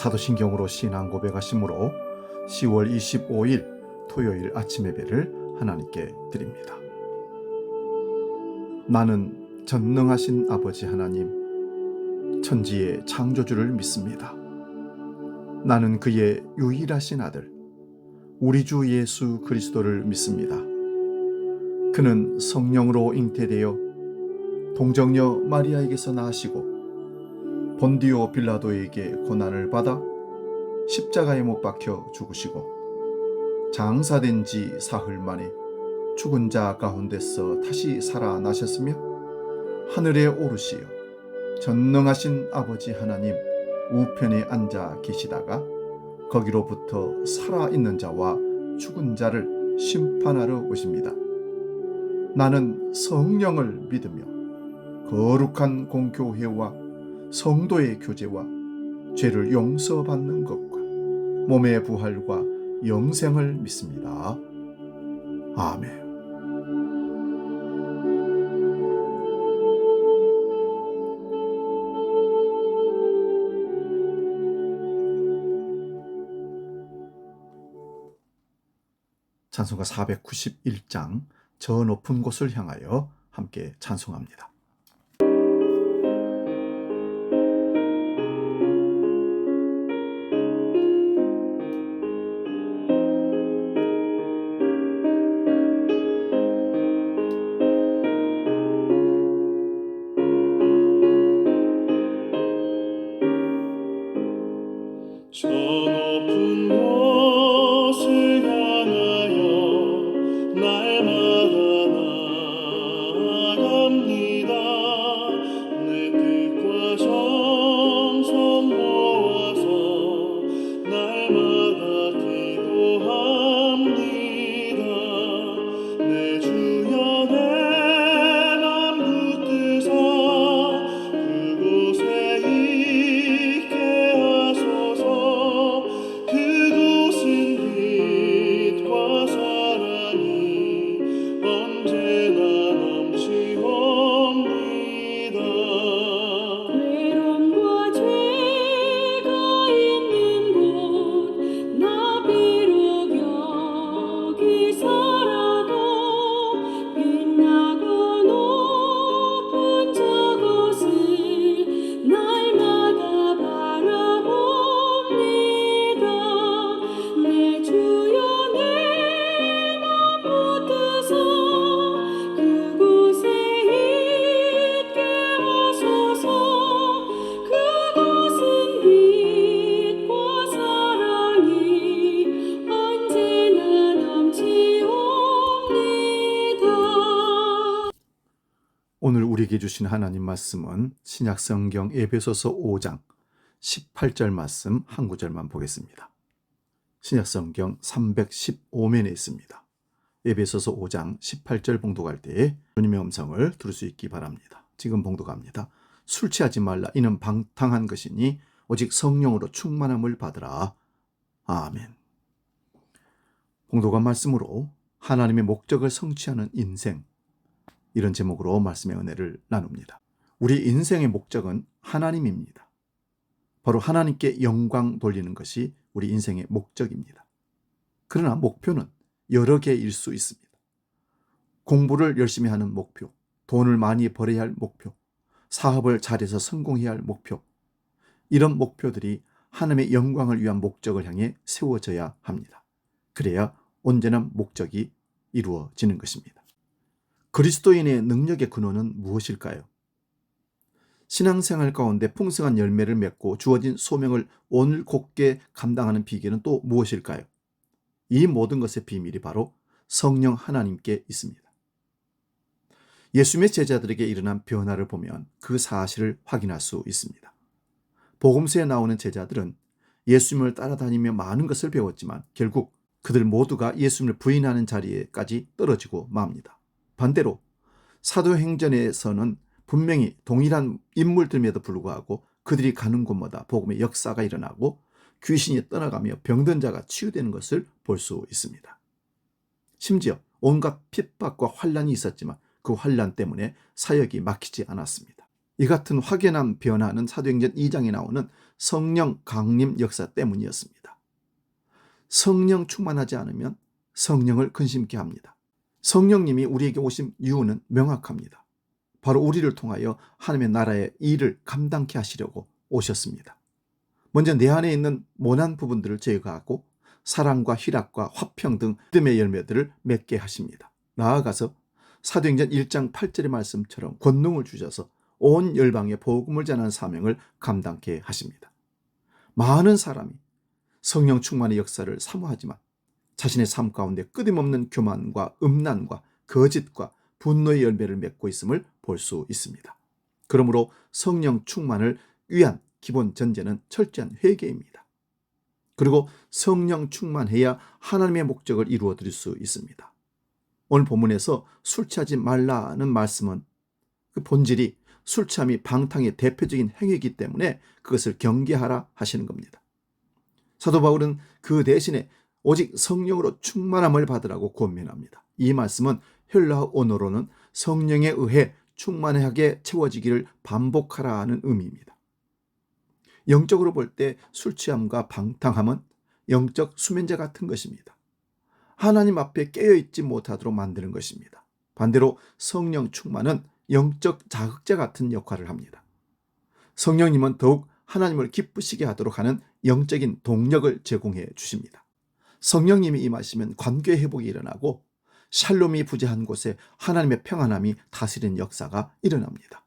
사도신경으로 신앙 고백하심으로 10월 25일 토요일 아침 예배를 하나님께 드립니다. 나는 전능하신 아버지 하나님, 천지의 창조주를 믿습니다. 나는 그의 유일하신 아들, 우리 주 예수 그리스도를 믿습니다. 그는 성령으로 잉태되어 동정녀 마리아에게서 나시고 본디오 빌라도에게 고난을 받아 십자가에 못 박혀 죽으시고 장사된 지 사흘 만에 죽은 자 가운데서 다시 살아나셨으며 하늘에 오르시어 전능하신 아버지 하나님 우편에 앉아 계시다가 거기로부터 살아있는 자와 죽은 자를 심판하러 오십니다. 나는 성령을 믿으며 거룩한 공교회와 성도의 교제와 죄를 용서받는 것과 몸의 부활과 영생을 믿습니다. 아멘. 찬송가 491장 저 높은 곳을 향하여 함께 찬송합니다. 저 높은 곳을 향하여 날마다 나아갑니다. 내 뜻과 정성 모아서 날마다 기도합니다. 내 주여 내 맘 붙드사 그곳에 있게 하소서. 그곳은 빛과 사랑이 언제나 넘치옵니다. 외로움과 죄가 있는 곳 나 비록 여기 살아도 빛나고 높은 저곳을 날마다 바라봅니다. 내 주여 내 맘 붙드사 그곳에 있게 하소서. 그곳은 빛과 사랑이 언제나 넘치옵니다. 오늘 우리에게 주신 하나님 말씀은 신약성경 에베소서 5장 18절 말씀 한 구절만 보겠습니다. 신약성경 315면에 있습니다. 에베소서 5장 18절 봉독할 때에 주님의 음성을 들을 수 있기 바랍니다. 지금 봉독합니다. 술 취하지 말라. 이는 방탕한 것이니 오직 성령으로 충만함을 받으라. 아멘. 봉독한 말씀으로 하나님의 목적을 성취하는 인생, 이런 제목으로 말씀의 은혜를 나눕니다. 우리 인생의 목적은 하나님입니다. 바로 하나님께 영광 돌리는 것이 우리 인생의 목적입니다. 그러나 목표는 여러 개일 수 있습니다. 공부를 열심히 하는 목표, 돈을 많이 벌어야 할 목표, 사업을 잘해서 성공해야 할 목표, 이런 목표들이 하나님의 영광을 위한 목적을 향해 세워져야 합니다. 그래야 온전한 목적이 이루어지는 것입니다. 그리스도인의 능력의 근원은 무엇일까요? 신앙생활 가운데 풍성한 열매를 맺고 주어진 소명을 온곡게 감당하는 비결은 또 무엇일까요? 이 모든 것의 비밀이 바로 성령 하나님께 있습니다. 예수님의 제자들에게 일어난 변화를 보면 그 사실을 확인할 수 있습니다. 복음서에 나오는 제자들은 예수님을 따라다니며 많은 것을 배웠지만 결국 그들 모두가 예수님을 부인하는 자리에까지 떨어지고 맙니다. 반대로 사도행전에서는 분명히 동일한 인물들임에도 불구하고 그들이 가는 곳마다 복음의 역사가 일어나고 귀신이 떠나가며 병든 자가 치유되는 것을 볼 수 있습니다. 심지어 온갖 핍박과 환난이 있었지만 그 환난 때문에 사역이 막히지 않았습니다. 이 같은 확연한 변화는 사도행전 2장에 나오는 성령 강림 역사 때문이었습니다. 성령 충만하지 않으면 성령을 근심케 합니다. 성령님이 우리에게 오신 이유는 명확합니다. 바로 우리를 통하여 하나님의 나라의 일을 감당케 하시려고 오셨습니다. 먼저 내 안에 있는 모난 부분들을 제거하고 사랑과 희락과 화평 등 믿음의 열매들을 맺게 하십니다. 나아가서 사도행전 1장 8절의 말씀처럼 권능을 주셔서 온 열방에 복음을 전하는 사명을 감당케 하십니다. 많은 사람이 성령 충만의 역사를 사모하지만 자신의 삶 가운데 끊임없는 교만과 음란과 거짓과 분노의 열매를 맺고 있음을 볼 수 있습니다. 그러므로 성령 충만을 위한 기본 전제는 철저한 회개입니다. 그리고 성령 충만해야 하나님의 목적을 이루어 드릴 수 있습니다. 오늘 본문에서 술 취하지 말라는 말씀은 그 본질이 술 취함이 방탕의 대표적인 행위이기 때문에 그것을 경계하라 하시는 겁니다. 사도 바울은 그 대신에 오직 성령으로 충만함을 받으라고 권면합니다. 이 말씀은 헬라어 언어로는 성령에 의해 충만하게 채워지기를 반복하라는 의미입니다. 영적으로 볼 때 술 취함과 방탕함은 영적 수면제 같은 것입니다. 하나님 앞에 깨어있지 못하도록 만드는 것입니다. 반대로 성령 충만은 영적 자극제 같은 역할을 합니다. 성령님은 더욱 하나님을 기쁘시게 하도록 하는 영적인 동력을 제공해 주십니다. 성령님이 임하시면 관계 회복이 일어나고 샬롬이 부재한 곳에 하나님의 평안함이 다스리는 역사가 일어납니다.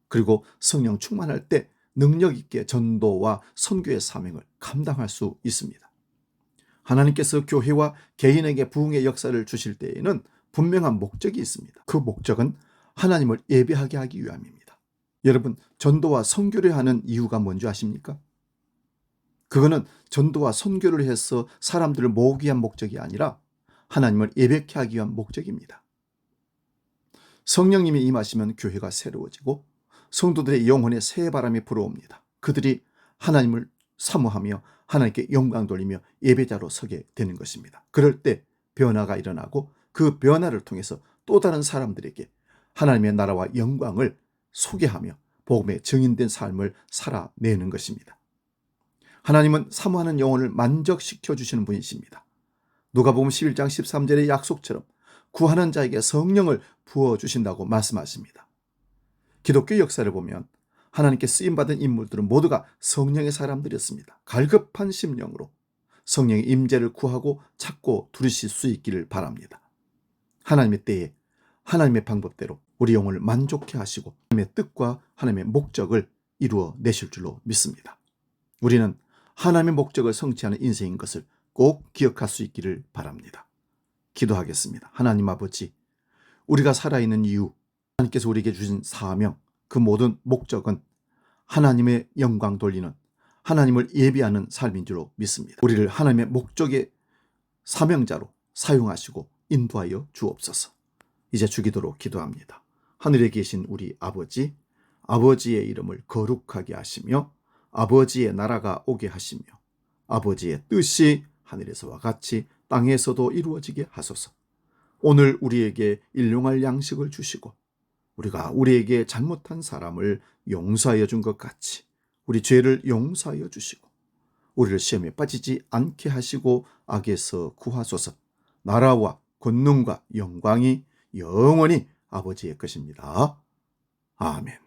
그리고 성령 충만할 때 능력 있게 전도와 선교의 사명을 감당할 수 있습니다. 하나님께서 교회와 개인에게 부흥의 역사를 주실 때에는 분명한 목적이 있습니다. 그 목적은 하나님을 예배하게 하기 위함입니다. 여러분, 전도와 선교를 하는 이유가 뭔지 아십니까? 그거는 전도와 선교를 해서 사람들을 모으기 위한 목적이 아니라 하나님을 예배케 하기 위한 목적입니다. 성령님이 임하시면 교회가 새로워지고 성도들의 영혼에 새 바람이 불어옵니다. 그들이 하나님을 사모하며 하나님께 영광 돌리며 예배자로 서게 되는 것입니다. 그럴 때 변화가 일어나고 그 변화를 통해서 또 다른 사람들에게 하나님의 나라와 영광을 소개하며 복음의 증인된 삶을 살아내는 것입니다. 하나님은 사모하는 영혼을 만족시켜 주시는 분이십니다. 누가복음 11장 13절의 약속처럼 구하는 자에게 성령을 부어주신다고 말씀하십니다. 기독교 역사를 보면 하나님께 쓰임받은 인물들은 모두가 성령의 사람들이었습니다. 갈급한 심령으로 성령의 임재를 구하고 찾고 두르실 수 있기를 바랍니다. 하나님의 때에 하나님의 방법대로 우리 영혼을 만족해 하시고 하나님의 뜻과 하나님의 목적을 이루어 내실 줄로 믿습니다. 우리는 하나님의 목적을 성취하는 인생인 것을 꼭 기억할 수 있기를 바랍니다. 기도하겠습니다. 하나님 아버지, 우리가 살아있는 이유, 하나님께서 우리에게 주신 사명, 그 모든 목적은 하나님의 영광 돌리는, 하나님을 예배하는 삶인 줄로 믿습니다. 우리를 하나님의 목적의 사명자로 사용하시고 인도하여 주옵소서. 이제 주기도로 기도합니다. 하늘에 계신 우리 아버지, 아버지의 이름을 거룩하게 하시며 아버지의 나라가 오게 하시며 아버지의 뜻이 하늘에서와 같이 땅에서도 이루어지게 하소서. 오늘 우리에게 일용할 양식을 주시고 우리가 우리에게 잘못한 사람을 용서하여 준 것 같이 우리 죄를 용서하여 주시고 우리를 시험에 빠지지 않게 하시고 악에서 구하소서. 나라와 권능과 영광이 영원히 아버지의 것입니다. 아멘.